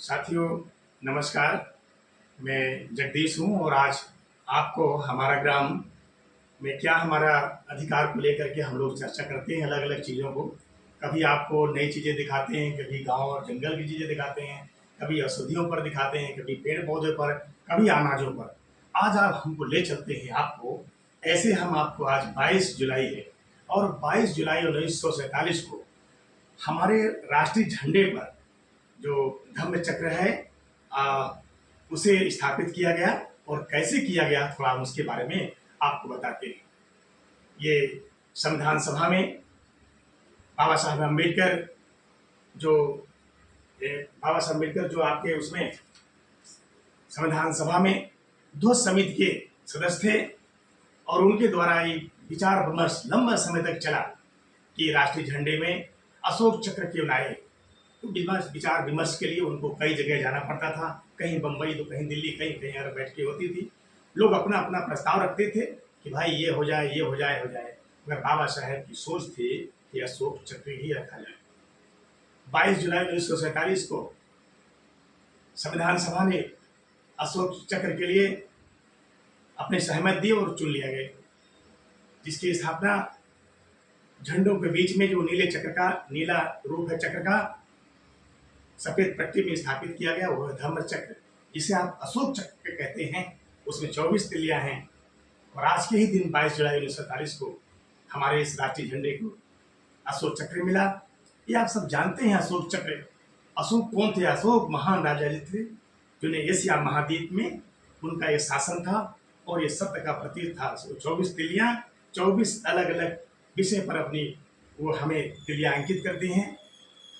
साथियों नमस्कार। मैं जगदीश हूँ और आज आपको हमारा ग्राम में क्या हमारा अधिकार को लेकर के हम लोग चर्चा करते हैं, अलग अलग चीज़ों को। कभी आपको नई चीज़ें दिखाते हैं, कभी गांव और जंगल की चीज़ें दिखाते हैं, कभी औषधियों पर दिखाते हैं, कभी पेड़ पौधे पर, कभी अनाजों पर। आज आप हमको ले चलते हैं आपको ऐसे। हम आपको आज 22 जुलाई है और 22 जुलाई 1947 को हमारे राष्ट्रीय झंडे पर जो धम्म चक्र है आ, उसे स्थापित किया गया और कैसे किया गया थोड़ा हम उसके बारे में आपको बताते हैं। ये संविधान सभा में बाबा साहब अम्बेडकर जो बाबा साहब अम्बेडकर जो आपके उसमें संविधान सभा में ध्वज समिति के सदस्य थे और उनके द्वारा ये विचार विमर्श लंबा समय तक चला कि राष्ट्रीय झंडे में अशोक चक्र क्यों लाए। तो विचार विमर्श के लिए उनको कई जगह जाना पड़ता था, कहीं बम्बई तो कहीं दिल्ली, कहीं कहीं और बैठकें होती थी। लोग अपना अपना प्रस्ताव रखते थे कि भाई ये हो जाए, ये हो जाए, हो जाए। मगर बाबा साहेब की सोच थी कि अशोक चक्र ही रखा जाए। 22 जुलाई 1947 को संविधान सभा ने अशोक चक्र के लिए अपने सहमत दी और चुन लिया गया, जिसकी स्थापना झंडों के बीच में जो नीले चक्र का नीला रूप है, चक्र का सफेद पट्टी में स्थापित किया गया, वह धम्म चक्र जिसे आप अशोक चक्र कहते हैं। उसमें 24 तिल्लियां हैं और आज के ही दिन 22 जुलाई 1947 को हमारे इस राष्ट्रीय झंडे को अशोक चक्र मिला। ये आप सब जानते हैं। अशोक चक्र, अशोक कौन थे? अशोक महान राजा जी थे जिन्हें एशिया महाद्वीप में उनका ये शासन था और ये सत्य का प्रतीक था। 24 तिल्लियां 24 अलग अलग विषय पर अपनी वो हमें तिल्लियां अंकित करती हैं,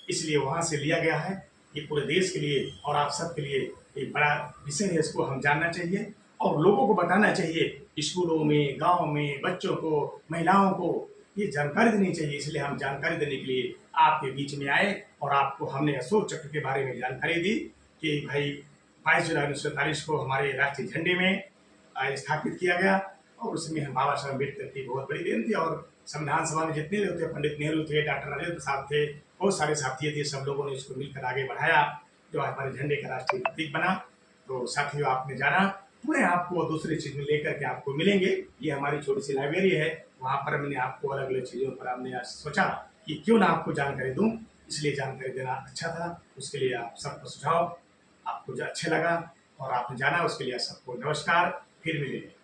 इसलिए वहाँ से लिया गया है। ये पूरे देश के लिए और आप सब के लिए एक बड़ा विषय है, इसको हम जानना चाहिए और लोगों को बताना चाहिए। स्कूलों में, गांव में बच्चों को, महिलाओं को ये जानकारी देनी चाहिए। इसलिए हम जानकारी देने के लिए आपके बीच में आए और आपको हमने अशोक चक्र के बारे में जानकारी दी कि भाई 22 जुलाई 1947 को हमारे राष्ट्रीय झंडे में स्थापित किया गया और उसमें हम बाबा साहब अम्बेडकर की बहुत बड़ी देन थी। और संविधान सभा में जितने लोग थे, पंडित नेहरू थे, डॉक्टर राजेंद्र प्रसाद थे, बहुत सारे साथी थे, सब लोगों ने इसको मिलकर आगे बढ़ाया जो हमारे झंडे का राष्ट्रीय प्रतीक बना। तो साथियों आपने जाना, पूरे आपको दूसरी चीज में लेकर के आपको मिलेंगे। ये हमारी छोटी सी लाइब्रेरी है, वहाँ पर मैंने आपको अलग अलग चीज़ों पर हमने सोचा कि क्यों ना आपको जानकारी दूँ, इसलिए जानकारी देना अच्छा था। उसके लिए आप सबको सुझाव आपको जो अच्छा लगा और आपने जाना उसके लिए सबको नमस्कार। फिर मिलेंगे।